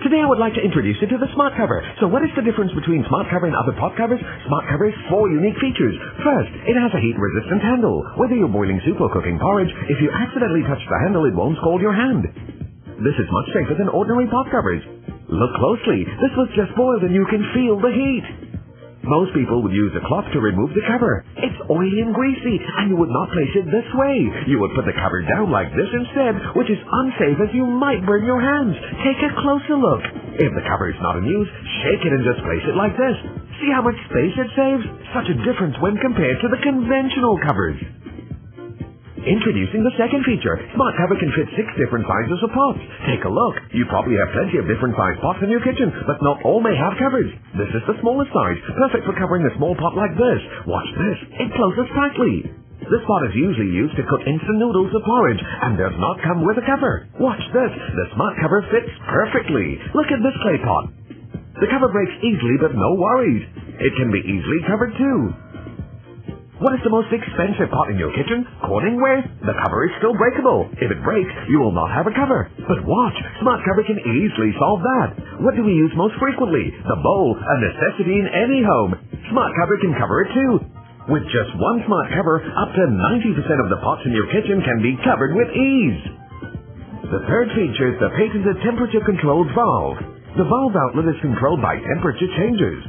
Today I would like to introduce you to the smart cover. So what is the difference between smart cover and other pot covers? Smart cover has 4 unique features. First, it has a heat-resistant handle. Whether you're boiling soup or cooking porridge, if you accidentally touch the handle, it won't scald your hand. This is much safer than ordinary pot covers. Look closely. This was just boiled and you can feel the heat. Most people would use a cloth to remove the cover. It's oily and greasy, and you would not place it this way. You would put the cover down like this instead, which is unsafe as you might burn your hands. Take a closer look. If the cover is not in use, shake it and just place it like this. See how much space it saves? Such a difference when compared to the conventional covers. Introducing the second feature. Smart cover can fit 6 different sizes of pots. Take a look. You probably have plenty of different sized pots in your kitchen, but not all may have covers. This is the smallest size, perfect for covering a small pot like this. Watch this. It closes tightly. This pot is usually used to cook instant noodles or porridge and does not come with a cover. Watch this. The smart cover fits perfectly. Look at this clay pot. The cover breaks easily, but no worries. It can be easily covered too. What is the most expensive pot in your kitchen? Corningware? The cover is still breakable. If it breaks, you will not have a cover. But watch, smart cover can easily solve that. What do we use most frequently? The bowl, a necessity in any home. Smart cover can cover it too. With just one smart cover, up to 90% of the pots in your kitchen can be covered with ease. The third feature is the patented temperature-controlled valve. The valve outlet is controlled by temperature changes.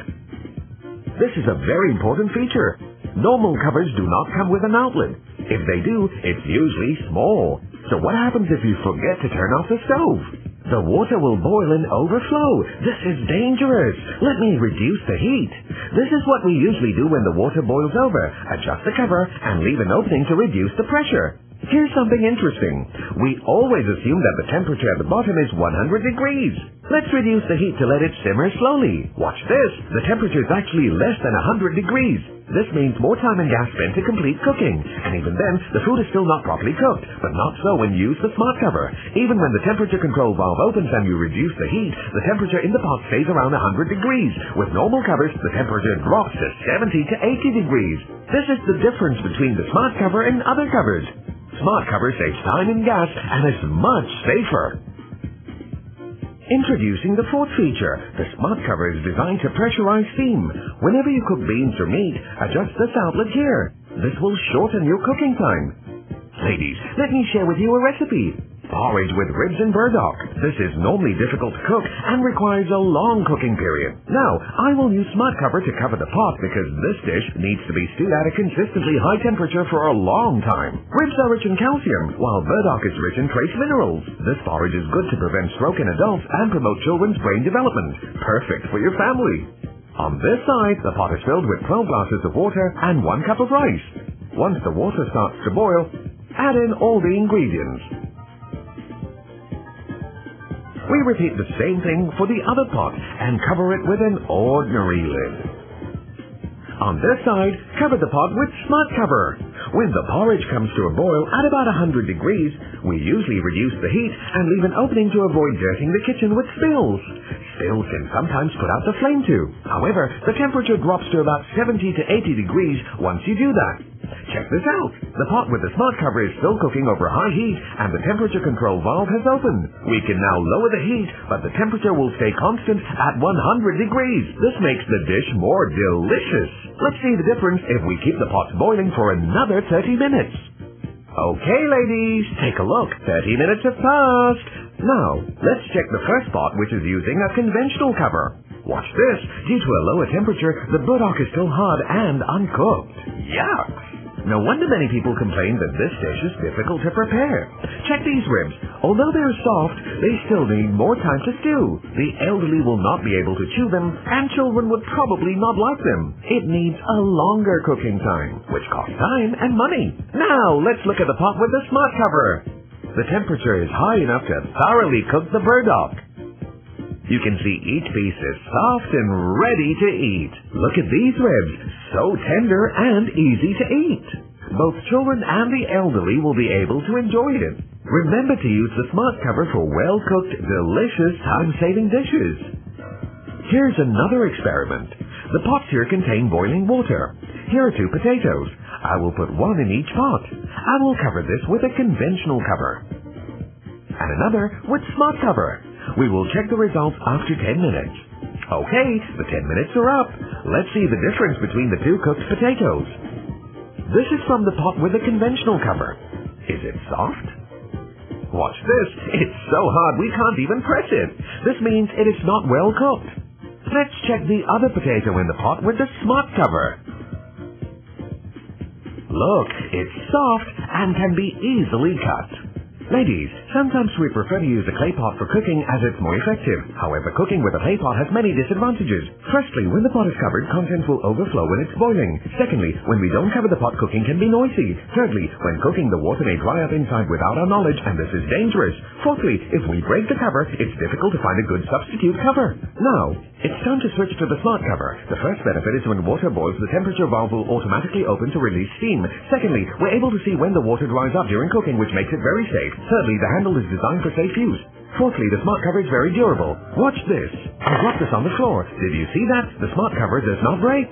This is a very important feature. Normal covers do not come with an outlet. If they do, it's usually small. So what happens if you forget to turn off the stove? The water will boil and overflow. This is dangerous. Let me reduce the heat. This is what we usually do when the water boils over. Adjust the cover and leave an opening to reduce the pressure. Here's something interesting. We always assume that the temperature at the bottom is 100 degrees. Let's reduce the heat to let it simmer slowly. Watch this. The temperature is actually less than 100 degrees. This means more time and gas spent to complete cooking. And even then, the food is still not properly cooked. But not so when you use the smart cover. Even when the temperature control valve opens and you reduce the heat, the temperature in the pot stays around 100 degrees. With normal covers, the temperature drops to 70 to 80 degrees. This is the difference between the smart cover and other covers. Smart cover saves time and gas and is much safer. Introducing the fourth feature. The smart cover is designed to pressurize steam. Whenever you cook beans or meat, adjust this outlet here. This will shorten your cooking time. Ladies, let me share with you a recipe. Porridge with ribs and burdock. This is normally difficult to cook and requires a long cooking period. Now, I will use smart cover to cover the pot because this dish needs to be stewed at a consistently high temperature for a long time. Ribs are rich in calcium, while burdock is rich in trace minerals. This porridge is good to prevent stroke in adults and promote children's brain development. Perfect for your family. On this side, the pot is filled with 12 glasses of water and 1 cup of rice. Once the water starts to boil, add in all the ingredients. We repeat the same thing for the other pot and cover it with an ordinary lid. On this side, cover the pot with smart cover. When the porridge comes to a boil at about 100 degrees, we usually reduce the heat and leave an opening to avoid dirtying the kitchen with spills. Spills can sometimes put out the flame too. However, the temperature drops to about 70 to 80 degrees once you do that. Check this out. The pot with the smart cover is still cooking over high heat and the temperature control valve has opened. We can now lower the heat, but the temperature will stay constant at 100 degrees. This makes the dish more delicious. Let's see the difference if we keep the pot boiling for another 30 minutes. Okay, ladies, take a look. 30 minutes have passed. Now, let's check the first pot, which is using a conventional cover. Watch this. Due to a lower temperature, the burdock is still hard and uncooked. Yuck! No wonder many people complain that this dish is difficult to prepare. Check these ribs. Although they are soft, they still need more time to stew. The elderly will not be able to chew them, and children would probably not like them. It needs a longer cooking time, which costs time and money. Now, let's look at the pot with the smart cover. The temperature is high enough to thoroughly cook the burdock. You can see each piece is soft and ready to eat. Look at these ribs, so tender and easy to eat. Both children and the elderly will be able to enjoy it. Remember to use the smart cover for well-cooked, delicious, time-saving dishes. Here's another experiment. The pots here contain boiling water. Here are 2 potatoes. I will put 1 in each pot. I will cover this with a conventional cover. And another with smart cover. We will check the results after 10 minutes. Okay, the 10 minutes are up. Let's see the difference between the two cooked potatoes. This is from the pot with the conventional cover. Is it soft? Watch this. It's so hard we can't even press it. This means it is not well cooked. Let's check the other potato in the pot with the smart cover. Look, it's soft and can be easily cut. Ladies, sometimes we prefer to use a clay pot for cooking as it's more effective. However, cooking with a clay pot has many disadvantages. Firstly, when the pot is covered, contents will overflow when it's boiling. Secondly, when we don't cover the pot, cooking can be noisy. Thirdly, when cooking, the water may dry up inside without our knowledge, and this is dangerous. Fourthly, if we break the cover, it's difficult to find a good substitute cover. Now, it's time to switch to the smart cover. The first benefit is when water boils, the temperature valve will automatically open to release steam. Secondly, we're able to see when the water dries up during cooking, which makes it very safe. Thirdly, the handle is designed for safe use. Fourthly, the smart cover is very durable. Watch this. I dropped this on the floor. Did you see that? The smart cover does not break.